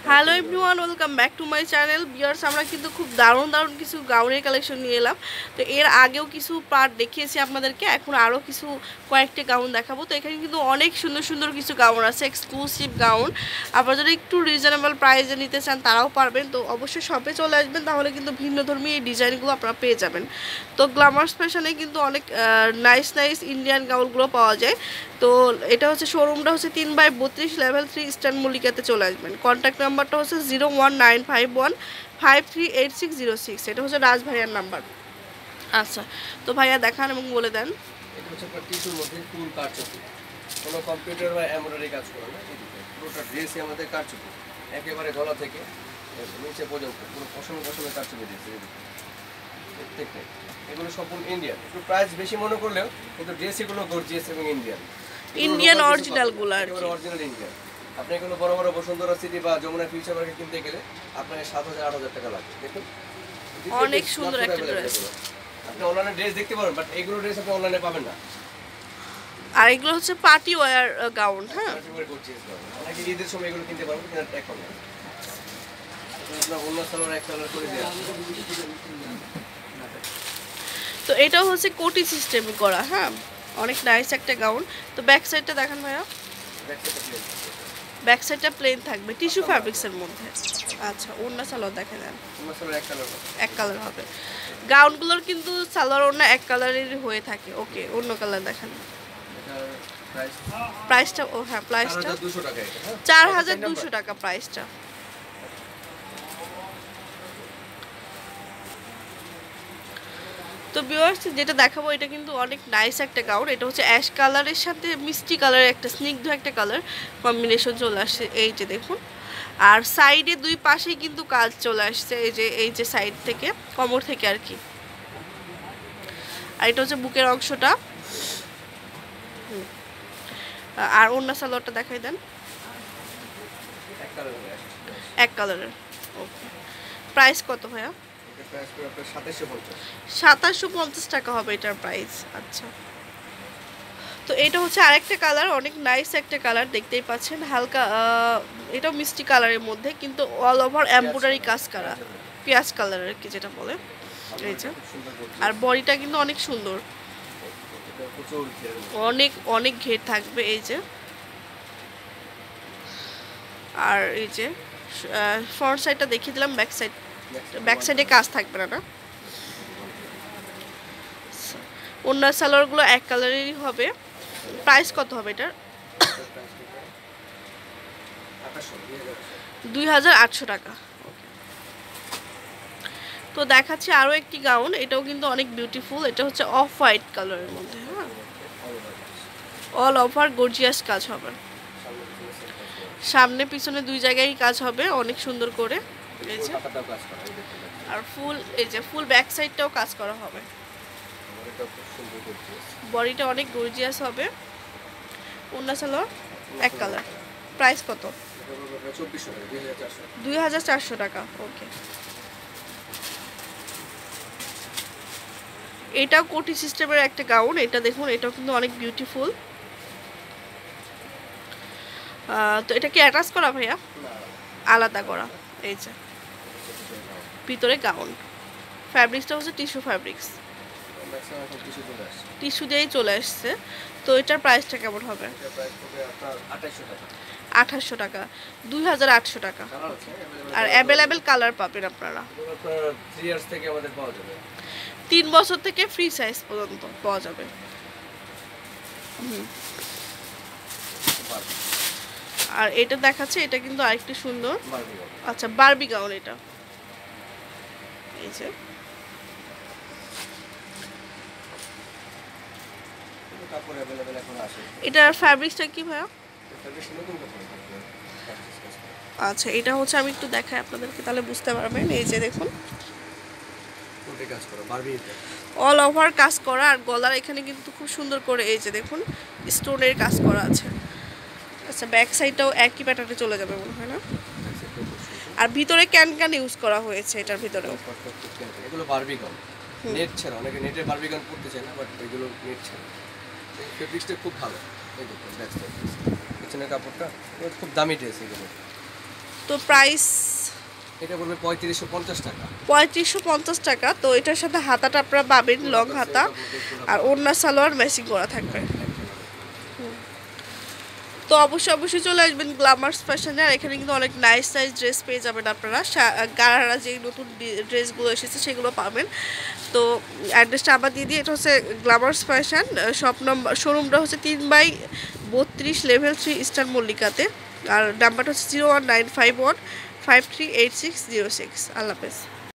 Hello everyone, welcome back to my channel. Viewers, আমরা কিন্তু খুব দারুণ দারুণ কিছু গাউনের কালেকশন নিয়ে এলাম। তো এর আগেও কিছু পার্ট দেখিয়েছি আপনাদেরকে, এখন আরও কিছু কয়েকটি গাউন দেখাবো। তো এখানে কিন্তু অনেক সুন্দর সুন্দর কিছু গাউন আছে, এক্সক্লুসিভ গাউন। আপনারা যদি একটু রিজনেবল প্রাইসে নিতে চান তারাও পারবেন। তো অবশ্যই শপে চলে আসবেন, তাহলে কিন্তু ভিন্নধর্মী এই ডিজাইনগুলো আপনারা পেয়ে যাবেন। তো গ্ল্যামার্স ফ্যাশনে কিন্তু অনেক নাইস নাইস ইন্ডিয়ান গাউনগুলো পাওয়া যায়। তো এটা হচ্ছে শোরুমটা হচ্ছে 3/32 লেভেল 3 ইস্টার্ন মল্লিকাতে চলে আসবেন। কন্ট্যাক্ট নাম্বারটা হচ্ছে 01951538606। এটা হচ্ছে রাজ ভাইয়ার নাম্বার। আচ্ছা, তো ভাইয়া দেখান এবং বলে দেন। এটা হচ্ছে একটা টিস্যুর মধ্যে ফুল কারচুপি, কোনো কম্পিউটার বা এমব্রয়ডারি কাজ করে না। পুরোটা ড্রেসই আমাদের কারচুপি, একেবারে গলা থেকে নিচে পর্যন্ত পুরো পশমে পশমে কারচুপি দিয়েছে। প্রত্যেকটা এগুলো সম্পূর্ণ ইন্ডিয়ান। একটু প্রাইস বেশি মনে করলেও কিন্তু ড্রেস এগুলো গর্জিয়াস এবং ইন্ডিয়ান অরিজিনালগুলো আর কি, অরিজিনাল ইন্ডিয়ান। আপনি এগুলো বড় বড় বসুন্ধরা সিটি বা যমুনা ফিউচার পার্কে কিনতে গেলে আপনাকে 7,000-8,000 টাকা লাগবে। দেখুন অনেক সুন্দর একটা ড্রেস। আপনি অনলাইনে ড্রেস দেখতে পারেন, বাট এইগুলো ড্রেস আপনি অনলাইনে পাবেন না। আর এগুলো হচ্ছে পার্টি ওয়্যার গাউন। হ্যাঁ, অনেকে ঈদের সময় এগুলো কিনতে পারবেন, কিন্তু ট্যাগ হবে না। আপনার অন্য সালোয়ার এক কালার করে দেওয়া। তো এটাও হচ্ছে কোটি সিস্টেম করা। হ্যাঁ, অনেক নাইস একটা গাউন। তো ব্যাক সাইডটা দেখান ভাইয়া। ব্যাক সাইডটা প্লেন থাকবে টিস্যু ফ্যাব্রিক্সের মধ্যে। আচ্ছা, ওড়না সালোয়ার দেখে দেন। অন্য সালোয়ার এক কালার হবে। গাউনগুলোর কিন্তু সালোয়ার ওড়না এক কালারেরই হয়ে থাকে। ওকে, অন্য কালার দেখান। প্রাইসটা হ্যাঁ, প্রাইসটা 4,200 টাকা প্রাইসটা। তো ভিউয়ার্স, যেটা দেখাবো এটা কিন্তু অনেক নাইস একটা গাউন। এটা হচ্ছে অ্যাশ কালারের সাথে মিষ্টি কালারের একটা স্নিগ্ধ একটা কালার কম্বিনেশন চলে আসছে, এই যে দেখুন। আর সাইডে দুই পাশেই কিন্তু কাজ চলে আসছে, এই যে সাইড থেকে কোমর থেকে আর কি। আর এটা হচ্ছে বুকের অংশটা। আর ওড়না সালোয়ারটা দেখাই দেন। এক কালারের। ওকে, প্রাইস কত ভাইয়া? 2750 টাকা হবে এটার প্রাইস। আচ্ছা, তো এটা হচ্ছে আরেকটা কালার, অনেক নাইস একটা কালার, দেখতেই পাচ্ছেন। হালকা এটাও মিষ্টি কালারের মধ্যে, কিন্তু অল ওভার এমব্রয়ডারি কাজ করা, পেঁয়াজ কালার আর কি যেটা বলে, এই যে। আর বডিটা কিন্তু অনেক সুন্দর, অনেক অনেক ঘের থাকবে, এই যে। আর এই যে ফ্রন্ট সাইডটা দেখিয়ে দিলাম, ব্যাক সাইডে কাজ থাকবে না। ওড়না সালোয়ারগুলো এক কালারেরই হবে। প্রাইস কত হবে এটার? 2,800 টাকা। তো দেখাচ্ছি আরও একটি গাউন, এটাও কিন্তু অনেক বিউটিফুল। এটা হচ্ছে অফ হোয়াইট কালারের মধ্যে। হ্যাঁ, অল ওভার গর্জিয়াস কাজ হবে, সামনে পিছনে দুই জায়গায় কাজ হবে অনেক সুন্দর করে, এই যে। আর ফুল, এই যে ফুল ব্যাক সাইডটাও কাজ করা হবে। বডিটা অনেক গর্জিয়াস হবে। ওড়না সালোয়ার এক কালার। প্রাইস কত? 2,400 টাকা। ওকে, এটাও কোটি সিস্টেমের একটা গাউন। এটা দেখুন, এটাও কিন্তু অনেক বিউটিফুল। তো এটা কি অ্যাটাচ করা ভাইয়া? আলাদা করা, এই যে ভিতরে গাউন। ফ্যাব্রিক্সটা হচ্ছে টিস্যু ফ্যাব্রিক্স, টিস্যু দিয়েই চলে আসছে। তো এটার প্রাইসটা কেমন হবে? 2,800 টাকা। 2,800 টাকা। আর অ্যাভেলেবেল কালার পাবেন আপনারা। 3 বছর থেকে ফ্রি সাইজ পর্যন্ত পাওয়া যাবে। আর এটা দেখাচ্ছে, এটা কিন্তু আরেকটু সুন্দর। আচ্ছা, বারবি গাউন এটা, এই যে। এটার ফ্যাব্রিক্সটা কি ভাইয়া? আচ্ছা, এটা হচ্ছে, আমি একটু দেখাই আপনাদেরকে, তাহলে বুঝতে পারবেন। এই যে দেখুন, অল ওভার কাজ করা। আর গলার এখানে কিন্তু খুব সুন্দর করে, এই যে দেখুন, স্টোনের কাজ করা আছে। আচ্ছা, ব্যাক সাইডটাও একই প্যাটার্নে চলে যাবে মনে হয় না? আর ভিতরে ক্যান ইউজ করা হয়েছে এটার ভিতরেও। এগুলো বারবি গাউন, নেট ছাড়া। অনেকে নেটের বারবি গাউন পড়তে চায় না, বাট এগুলো নেট ছাড়া। ফেব্রিক্সটা খুব ভালো। এই দেখুন ব্যাক সাইড, পাচ্ছেন না কাপড়টা, খুব দামি ড্রেস এগুলো। তো প্রাইস এটা পড়বে 3550 টাকা। 3550 টাকা। তো এটার সাথে হাতাটা আপনারা পাবেন লং হাতা, আর ওড়না সালোয়ার ম্যাচিং করা থাকবে। তো অবশ্যই চলে আসবেন গ্ল্যামার্স ফ্যাশনে। আর এখানে কিন্তু অনেক নাইস ড্রেস পেয়ে যাবেন আপনারা। গারারা যে নতুন ড্রেসগুলো এসেছে সেগুলো পাবেন। তো অ্যাড্রেসটা আবার দিয়ে দিই, এটা হচ্ছে গ্ল্যামার্স ফ্যাশন, শপ নম্বর শোরুমটা হচ্ছে 3/32 লেভেল 3 ইস্টার্ন মল্লিকাতে। আর নাম্বারটা হচ্ছে 01951538606। আল্লাহ হাফেজ।